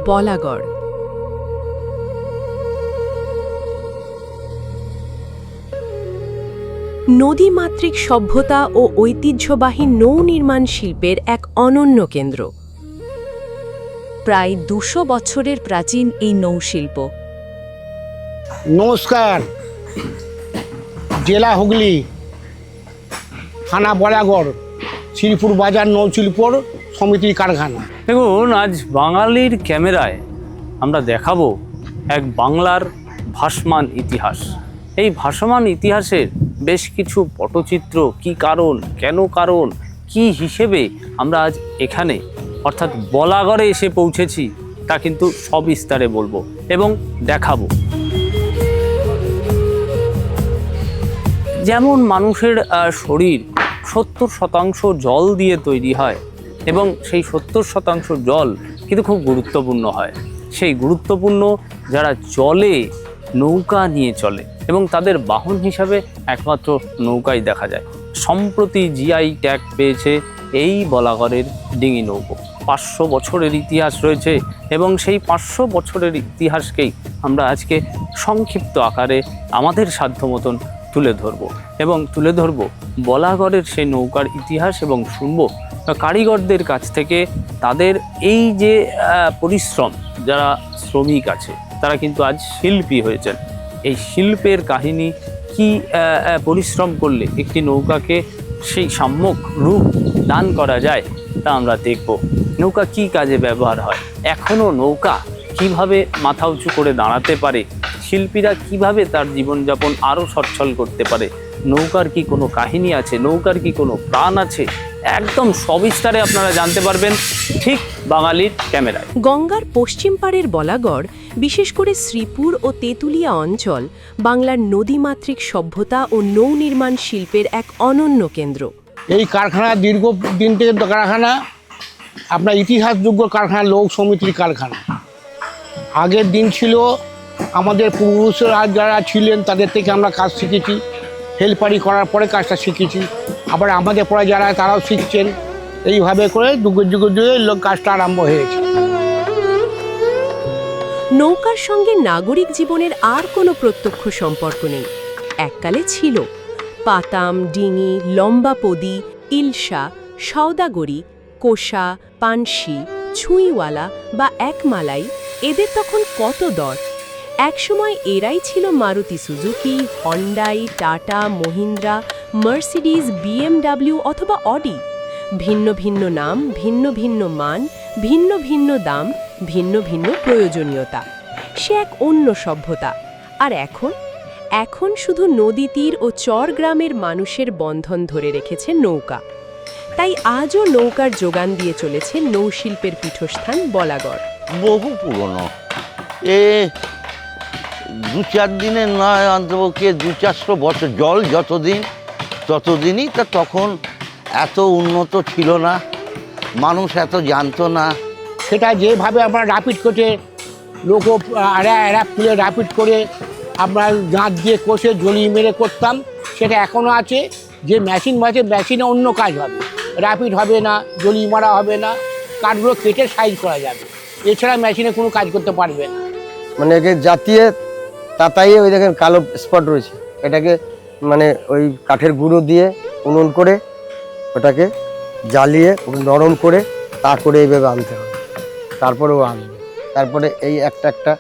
বলাগড়। নদীমাতৃক সভ্যতা ও ঐতিহ্যবাহী নৌ নির্মাণ শিল্পের এক অনন্য কেন্দ্র। প্রায় ২০০ বছরের প্রাচীন এই নৌশিল্প। নমস্কার। জেলা হুগলি, থানা বলাগড়, শ্রীপুর বাজার নৌশিল্প সমিতির কারখানা। দেখুন, আজ বাঙালির ক্যামেরায় আমরা দেখাবো এক বাংলার ভাসমান ইতিহাস। এই ভাসমান ইতিহাসের বেশ কিছু পটচিত্র, কি কারণ, কেন কারণ, কি হিসেবে আমরা আজ এখানে অর্থাৎ বলাগড়ে এসে পৌঁছেছি তা কিন্তু সবিস্তারে বলবো এবং দেখাবো। যেমন মানুষের শরীর 70% জল দিয়ে তৈরি হয় এবং সেই 70% জল কিন্তু খুব গুরুত্বপূর্ণ হয়। সেই গুরুত্বপূর্ণ যারা জলে নৌকা নিয়ে চলে এবং তাদের বাহন হিসাবে একমাত্র নৌকাই দেখা যায়। সম্প্রতি জিআই ট্যাগ পেয়েছে এই বলাগড়ের ডিঙি নৌকো। 500 বছরের ইতিহাস রয়েছে এবং সেই 500 বছরের ইতিহাসকেই আমরা আজকে সংক্ষিপ্ত আকারে আমাদের সাধ্য মতন তুলে ধরবো এবং তুলে ধরবো বলাগড়ের সেই নৌকার ইতিহাস এবং শুনবো কারিগরদের কাছ থেকে তাদের এই যে পরিশ্রম, যারা শ্রমিক আছে তারা কিন্তু আজ শিল্পী হয়েছেন। এই শিল্পের কাহিনী, কি পরিশ্রম করলে একটি নৌকাকে সেই সম্যক রূপ দান করা যায় তা আমরা দেখব। নৌকা কি কাজে ব্যবহার হয়, এখনও নৌকা কিভাবে মাথা উঁচু করে দাঁড়াতে পারে, শিল্পীরা কিভাবে তার জীবনযাপন আরও সচ্ছল করতে পারে, নৌকার কি কোনো কাহিনী আছে, নৌকার কি কোনো প্রাণ আছে, একদম সবিস্তারে আপনারা জানতে পারবেন ঠিক বাঙালির ক্যামেরায়। গঙ্গার পশ্চিম পাড়ের বলাগড়, বিশেষ করে শ্রীপুর ও তেঁতুলিয়া অঞ্চল, বাংলার নদীমাতৃক সভ্যতা ও নৌ নির্মাণ শিল্পের এক অনন্য কেন্দ্র। এই কারখানা দীর্ঘদিন থেকে কারখানা, আপনার ইতিহাসযোগ্য কারখানা, লোক সমিতির কারখানা। আগের দিন ছিল আমাদের পূর্বপুরুষরা যারা ছিলেন তাদের থেকে আমরা কাজ শিখেছি, হেল্পারি করার পরে কাজটা শিখেছি। আবার আমাদের পরে যারা তারাও শিখছেন, এইভাবে করে যুগে যুগে যুগে কাজটা আরম্ভ হয়েছে। নৌকার সঙ্গে নাগরিক জীবনের আর কোনো প্রত্যক্ষ সম্পর্ক নেই। এককালে ছিল পাতাম, ডিঙি, লম্বা পদি, ইলশা, সওদাগরি, কোষা, পানসি, ছুঁইওয়ালা বা একমালাই, এদের তখন কত দর। একসময় এরাই ছিল Maruti Suzuki, Hyundai, tata, Mahindra, Mercedes, BMW অথবা অডি। ভিন্ন ভিন্ন নাম, ভিন্ন ভিন্ন মান, ভিন্ন ভিন্ন দাম, ভিন্ন ভিন্ন প্রয়োজনীয়তা। সে এক অন্য সভ্যতা। আর এখন শুধু নদী তীর ও চর গ্রামের মানুষের বন্ধন ধরে রেখেছে নৌকা। তাই আজও নৌকার যোগান দিয়ে চলেছে নৌশিল্পের পীঠস্থান বলাগড়। বহু পুরনো, 2-4 দিনের নয়, অন্তপক্ষে 200-400 বছর। জল যতদিন ততদিনই তা, তখন এত উন্নত ছিল না, মানুষ এত জানতো না। সেটা যেভাবে আমরা রাপিড করে লোক অ্যারাপ খুলে রাপিড করে আমরা গাঁত দিয়ে কষে জলিয়ে মেরে করতাম, সেটা এখনও আছে। যে মেশিন আছে, মেশিনে অন্য কাজ হবে, রাপিড হবে না, জলিয়ে মারা হবে না, কাঠগুলো কেটে সাইজ করা যাবে। এছাড়া মেশিনে কোনো কাজ করতে পারবে না। মানে একে জাতিয়ে তাতাইয়ে, ওই দেখেন কালো স্পট রয়েছে, এটাকে মানে ওই কাঠের গুঁড়ো দিয়ে উনুন করে ওটাকে জ্বালিয়ে নরম করে তারপরে এইভাবে আনতে হবে, তারপরেও আনবে। তারপরে এই একটা একটা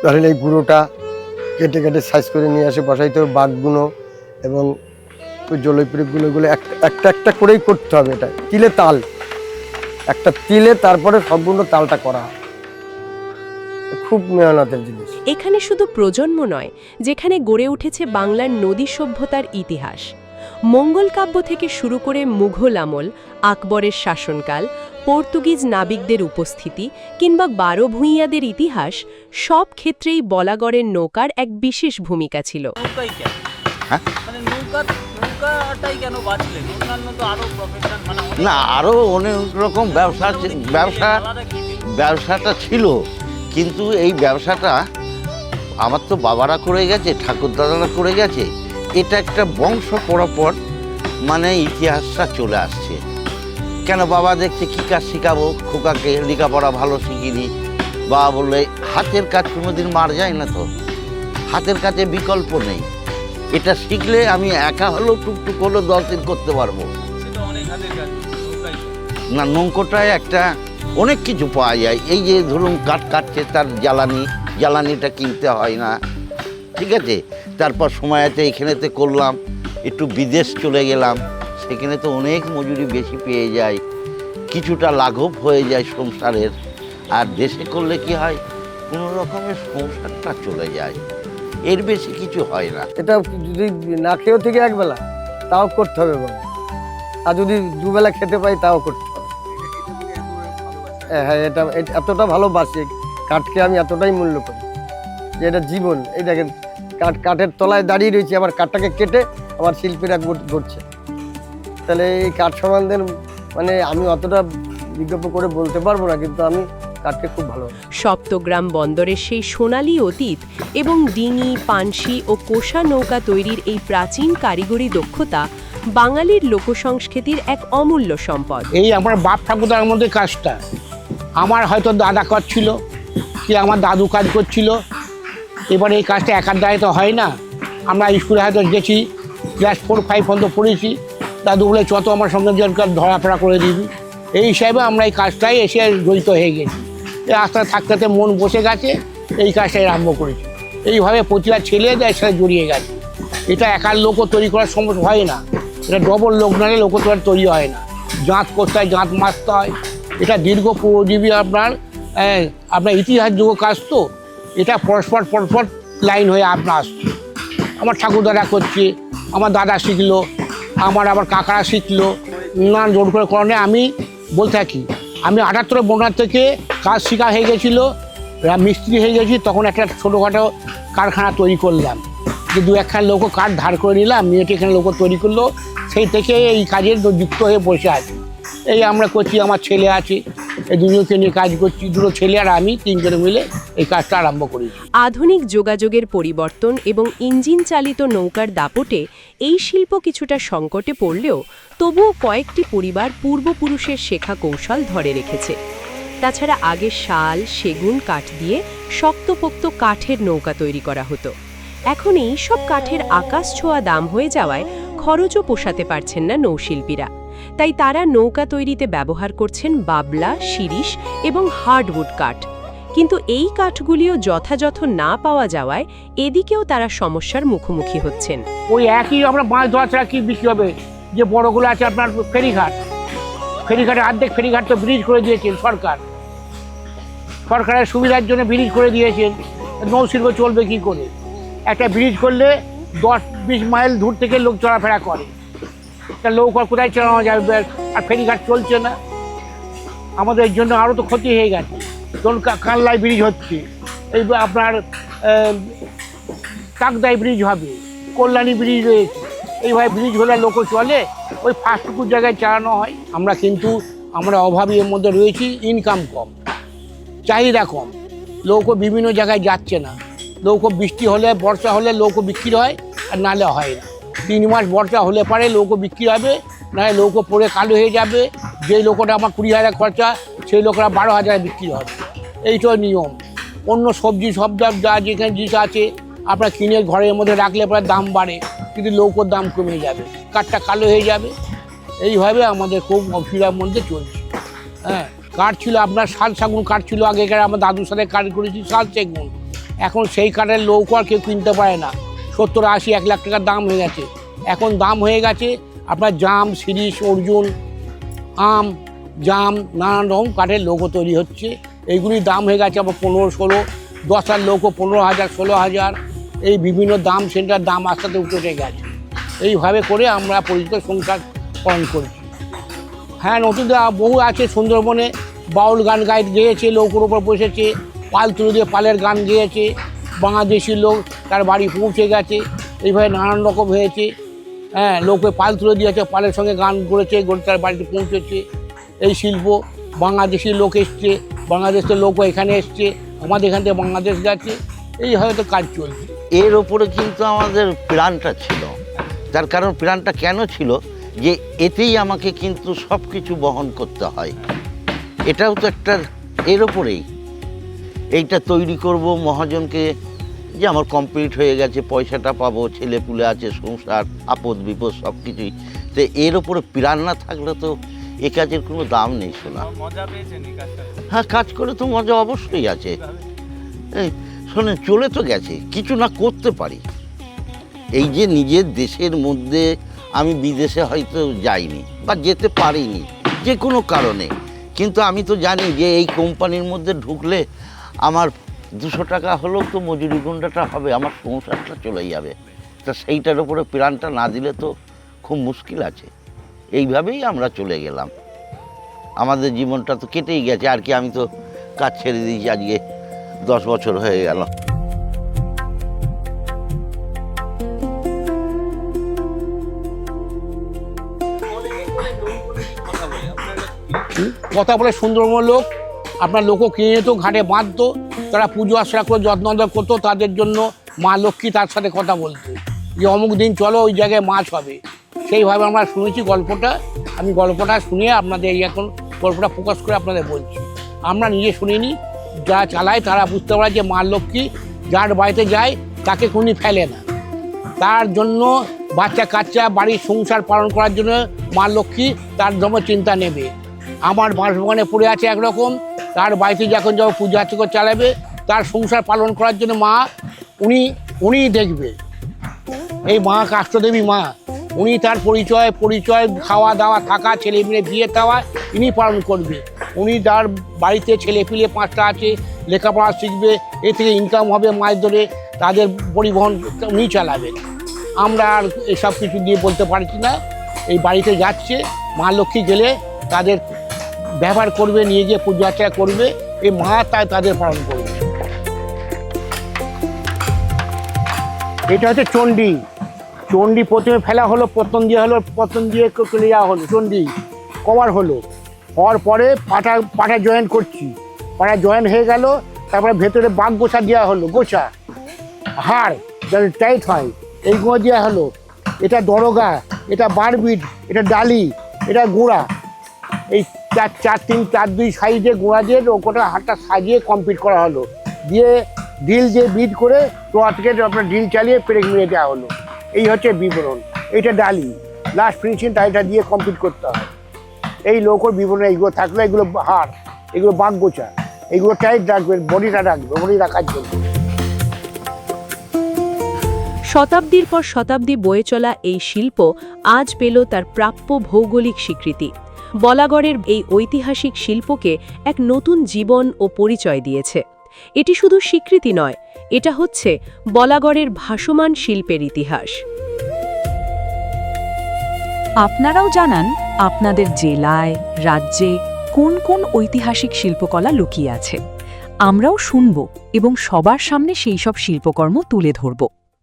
ধরেন এই গুঁড়োটা কেটে কেটে সাইজ করে নিয়ে আসে বসাইতে হবে, বাঘগুলো এবং ওই জলৈপুরিগুলো, এগুলো একটা একটা করেই করতে হবে। এটা তিলে তাল, একটা তিলে তারপরে সম্পূর্ণ তালটা করা হয়। খুব মেহনতের জিনিস। এখানে শুধু প্রজন্ম নয়, যেখানে গড়ে উঠেছে বাংলার নদী সভ্যতার ইতিহাস। মঙ্গল কাব্য থেকে শুরু করে মুঘল আমল, আকবরের শাসনকাল, পর্তুগিজ নাবিকদের উপস্থিতি কিংবা 12 ভূঁইয়াদের ইতিহাস, সব ক্ষেত্রেই বলাগড়ের নৌকার এক বিশেষ ভূমিকা ছিল। না, আরও অনেক রকম ব্যবসাটা ছিল, কিন্তু এই ব্যবসাটা আমার তো বাবারা করে গেছে, ঠাকুরদাদারা করে গেছে। এটা একটা বংশ পরপর মানে ইতিহাসটা চলে আসছে। কেন বাবা দেখছে কী কাজ শেখাবো খোকাকে, লেখাপড়া ভালো শিখিনি। বাবা বললে হাতের কাজ কোনোদিন মার যায় না, তো হাতের কাজে বিকল্প নেই, এটা শিখলে আমি একা হলেও টুকটুক হলেও 10 দিন করতে পারবো। না, নৌকোটায় একটা অনেক কিছু পাওয়া যায়। এই যে ধরুন কাঠ কাটছে, তার জ্বালানিটা কিনতে হয় না, ঠিক আছে। তারপর সময় আছে এখানেতে করলাম, একটু বিদেশ চলে গেলাম, সেখানে তো অনেক মজুরি বেশি পেয়ে যায়, কিছুটা লাঘব হয়ে যায় সংসারের। আর দেশে করলে কি হয়, কোনো রকমের সংসারটা চলে যায়, এর বেশি কিছু হয় না। এটা যদি না খেয়েও থেকে একবেলা তাও করতে হবে বাবা, আর যদি দুবেলা খেতে পাই তাও করতে হবে। হ্যাঁ, এটা এতটা ভালোবাসি কাঠকে, আমি এতটাই মূল্য করি যে এটা জীবন। এই দেখেন কাঠের তলায় দাঁড়িয়ে রয়েছি, আবার কাঠটাকে কেটে আমার শিল্পীরা গড়ছে। তাহলে এই কাঠ সম্বন্ধে মানে আমি অতটা বিজ্ঞাপন করে বলতে পারবো না, কিন্তু আমি কাঠকে খুব ভালো। সপ্তগ্রাম বন্দরের সেই সোনালী অতীত এবং ডিঙি, পানসি ও কোষা নৌকা তৈরির এই প্রাচীন কারিগরি দক্ষতা বাঙালির লোকসংস্কৃতির এক অমূল্য সম্পদ। এই আমার বাপ ঠাকুরদার মধ্যে কাজটা আমার হয়তো দাদা করছিল, কি আমার দাদু কাজ করছিল। এবারে এই কাজটা একার দ্বারাই তো হয় না। আমরা স্কুলে হয়তো গেছি, ক্লাস 4, 5 পর্যন্ত পড়েছি, দাদু বলে যত আমার সঙ্গে ধরাফেরা করে দিবি, এই হিসাবে আমরা এই কাজটাই এসে জড়িত হয়ে গেছি। এই আস্তে থাকতে থাকতে মন বসে গেছে, এই কাজটাই আরম্ভ করেছি। এইভাবে প্রতিটা ছেলে এর সাথে জড়িয়ে গেছে। এটা একার লোকও তৈরি করার সমস্যা হয় না, এটা ডবল লোক নাহলে লোক তৈরি হয় না। জাঁত করতে হয়, জাঁত মারতে হয়। এটা দীর্ঘ পুরোজীবী আপনার ইতিহাস যুগ কাজ, তো এটা পরস্পর লাইন হয়ে আপনার আসছে। আমার ঠাকুরদারা করছে, আমার দাদা শিখলো, আমার আবার কাকারা শিখলো, নানান জোর করে কারণে আমি বলতে থাকি। আমি 78 বন্যার থেকে কাজ শেখা হয়ে গেছিলো, মিস্ত্রি হয়ে গেছি, তখন একটা ছোটোখাটো কারখানা তৈরি করলাম, যে 2-1 লোক কাঠ ধার করে নিলাম, মেয়েটি এখানে লোক তৈরি করলো, সেই থেকে এই কাজের যুক্ত হয়ে বসে আছি। এই আমরা করছি, আমার ছেলে আছে, এই দুজনকে নিয়ে কাজ করছি, 2 ছেলে আর আমি 3 জনে মিলে এই কাজটা আরম্ভ করেছি। আধুনিক যোগাযোগের পরিবর্তন এবং ইঞ্জিন চালিত নৌকার দাপটে এই শিল্প কিছুটা সংকটে পড়লেও তবুও কয়েকটি পরিবার পূর্বপুরুষের শেখা কৌশল ধরে রেখেছে। তাছাড়া আগে শাল, সেগুন কাঠ দিয়ে শক্তপোক্ত কাঠের নৌকা তৈরি করা হতো। এখন এই সব কাঠের আকাশ ছোঁয়া দাম হয়ে যাওয়ায় খরচও পোষাতে পারছেন না নৌশিল্পীরা। তাই তারা নৌকা তৈরিতে ব্যবহার করছেন বাবলা, শিরিষ এবং হার্ডউড কাঠ। কিন্তু এই কাঠগুলিও যথাযথ না পাওয়া যাওয়ায় এদিকেও তারা সমস্যার মুখোমুখি হচ্ছেন। ওই একই আমরা মাছ ধরা ছাড়া কি বিক্রি হবে? যে বড়গুলো আছে আপনার ফেরিঘাট, ফেরিঘাটে অর্ধেক ফেরিঘাট তো ব্রিজ করে দিয়েছেন সরকারের সুবিধার জন্য ব্রিজ করে দিয়েছেন। নৌশিল্প চলবে কি করে? একটা ব্রিজ করলে 10-20 মাইল দূর থেকে লোক চলাফেরা করে, তা নৌকা কোথায় চালানো যাবে? আর ফেরিঘাট চলছে না, আমাদের জন্য আরও তো ক্ষতি হয়ে গেছে। ধরুন কানলায় ব্রিজ হচ্ছে, এই আপনার কাকদাই ব্রিজ হবে, কল্যাণী ব্রিজ রয়েছে, এইভাবে ব্রিজ হলে লোক চলে, ওই ফাস্টফুড জায়গায় চালানো হয়। আমরা অভাবী এর মধ্যে রয়েছি, ইনকাম কম, চাহিদা কম, লোকও বিভিন্ন জায়গায় যাচ্ছে না। লোক বৃষ্টি হলে, বর্ষা হলে লোক বিক্রি হয়, আর নাহলে হয় না। 3 মাস বর্ষা হলে পারে লোক বিক্রি হবে, নাহলে লোক পড়ে কালো হয়ে যাবে। যেই লোকটা আমার 20,000 খরচা, সেই লোকরা 12,000 বিক্রি হবে। এইটাই নিয়ম। অন্য সবজি সব যা যেখানে জিনিস আছে আপনার কিনে ঘরের মধ্যে রাখলে পরে দাম বাড়ে, কিন্তু লৌকোর দাম কমে যাবে, কাঠটা কালো হয়ে যাবে। এইভাবে আমাদের খুব অসুবিধার মধ্যে চলছে। হ্যাঁ, কাঠ ছিল আপনার শাল সেগুন কাঠ ছিল আগেকার, আমার দাদুর সাথে কাঠ করেছি শাল সেগুন। এখন সেই কাঠের লৌকো আর কেউ কিনতে পারে না, 70-80-1 লাখ টাকার দাম হয়ে গেছে। এখন দাম হয়ে গেছে আপনার জাম, শিরিষ, অর্জুন, আম, জাম, নানান রকম কাঠের লৌকো তৈরি হচ্ছে। এইগুলির দাম হয়ে গেছে আবার 15-16, 10 লৌকো 15,000, 16,000, এই বিভিন্ন দাম সেটার দাম আস্তে আস্তে উঠে গেছে। এইভাবে করে আমরা পরিচিত সংসার পালন করছি। হ্যাঁ, নতুনদের বহু আছে, সুন্দরবনে বাউল গান গেয়েছে, লৌকোর ওপর বসেছে, পাল তুলে দিয়ে পালের গান গেয়েছে, বাংলাদেশি লোক তার বাড়ি পৌঁছে গেছে, এইভাবে নানান রকম হয়েছে। হ্যাঁ, লোকে পাল তুলে দিয়েছে, পালের সঙ্গে গান করেছে, গড়ে তার বাড়িতে পৌঁছেছে। এই শিল্প বাংলাদেশি লোক এসছে, বাংলাদেশের লোকও এখানে এসছে, আমাদের এখান থেকে বাংলাদেশ গেছে, এই হয়তো কাজ চলছে। এর ওপরে কিন্তু আমাদের প্ল্যানটা ছিল। তার কারণ প্ল্যানটা কেন ছিল, যে এতেই আমাকে কিন্তু সব কিছু বহন করতে হয়। এটাও তো একটা এর ওপরেই, এইটা তৈরি করব মহাজনকে যে আমার কমপ্লিট হয়ে গেছে, পয়সাটা পাবো, ছেলেপুলে আছে, সংসার, আপদ বিপদ সব কিছুই। তো এর ওপরে প্রাণ না থাকলে তো এ কাজের কোনো দাম নেই। শোনা, হ্যাঁ, কাজ করে তো মজা অবশ্যই আছে। এই শোনেন, চলে তো গেছে, কিছু না করতে পারি। এই যে নিজের দেশের মধ্যে আমি বিদেশে হয়তো যাইনি বা যেতে পারিনি যে কোনো কারণে, কিন্তু আমি তো জানি যে এই কোম্পানির মধ্যে ঢুকলে আমার 200 টাকা হলেও তো মজুরি গুন্ডাটা হবে, আমার সংসারটা চলে যাবে। তা সেইটার উপরে প্রাণটা না দিলে তো খুব মুশকিল আছে। এইভাবেই আমরা চলে গেলাম, আমাদের জীবনটা তো কেটেই গেছে। আর কি, আমি তো কাজ ছেড়ে দিয়েছি আজকে 10 বছর হয়ে গেল। কথা বলে সুন্দরবন লোক, আপনার লোকও কিনে যেত, ঘাটে বাঁধতো, তারা পুজো আশ্রা করে যত্ন আদর করতো। তাদের জন্য মা লক্ষ্মী তার সাথে কথা বলতো যে অমুক দিন চলো ওই জায়গায় মাছ হবে। সেইভাবে আমরা শুনেছি গল্পটা। আমি গল্পটা শুনিয়ে আপনাদের এখন গল্পটা ফোকাস করে আপনাদের বলছি। আমরা নিজে শুনিনি, যারা চালায় তারা বুঝতে পারে যে মা লক্ষ্মী যার বাড়িতে যায় তাকে কোনই ফেলে না। তার জন্য বাচ্চা কাচ্চা বাড়ির সংসার পালন করার জন্য মা লক্ষ্মী তার জন্য চিন্তা নেবে। আমার বাঁশবাগানে পড়ে আছে একরকম, তার বাড়িতে যখন যাবো পূজা আর্চা চালাবে, তার সংসার পালন করার জন্য মা উনি দেখবে। এই মা কাষ্টদেবী মা, উনি তার পরিচয় খাওয়া দাওয়া থাকা, ছেলে মেয়ে বিয়ে দেওয়া ইনি পালন করবে। উনি তার বাড়িতে ছেলে পিলে 5টা আছে, লেখাপড়া শিখবে, এ থেকে ইনকাম হবে, মাছ ধরে তাদের পরিবহন উনি চালাবেন। আমরা আর এসব কিছু দিয়ে বলতে পারছি না। এই বাড়িতে যাচ্ছে, মা লক্ষ্মী গেলে তাদের ব্যবহার করবে, নিয়ে গিয়ে পূজা আর্চা করবে, এই মা তাই তাদের পালন করবে। এটা হচ্ছে চণ্ডী। চণ্ডী প্রথমে ফেলা হলো, পতন দিয়ে চলে যাওয়া হলো, চণ্ডী কভার হলো। হওয়ার পরে পাটা জয়েন করছি, পাটা জয়েন হয়ে গেল। তারপরে ভেতরে বাঘ গোছা দেওয়া হলো, গোছা হাড় যাতে টাইট হয়, এইগুলো দেওয়া হলো। এটা দরগা, এটা বারবিট, এটা ডালি, এটা গোড়া। এই 4-3-4-2 সাইজে গোড়া দিয়ে ওটা হাতটা সাজিয়ে কমপ্লিট করা হলো। দিয়ে ড্রিল দিয়ে বিট করে টোয়া থেকে আপনার ড্রিল চালিয়ে পেরেক মেরে দেওয়া হলো। এই হচ্ছে বিবরণ। এইটা ডালি, লাস্ট ফিনিশিং টাইটা দিয়ে কমপ্লিট করতে হয়। এই লোকর বিবরণ এইগুলো থাকলে, এগুলো হাড়, এগুলো বাঘ গোছা, এগুলো টাইট রাখবেন, বডি রাখার জন্য। শতাব্দীর পর শতাব্দী বয়ে চলা এই শিল্প আজ পেল তার প্রাপ্য ভৌগোলিক স্বীকৃতি। বলাগড়ের এই ঐতিহাসিক শিল্পকে এক নতুন জীবন ও পরিচয় দিয়েছে। এটি শুধু স্বীকৃতি নয়, এটা হচ্ছে বলাগড়ের ভাসমান শিল্পের ইতিহাস। আপনারাও জানান আপনাদের জেলায়, রাজ্যে কোন কোন ঐতিহাসিক শিল্পকলা লুকিয়ে আছে। আমরাও শুনব এবং সবার সামনে সেই সব শিল্পকর্ম তুলে ধরব।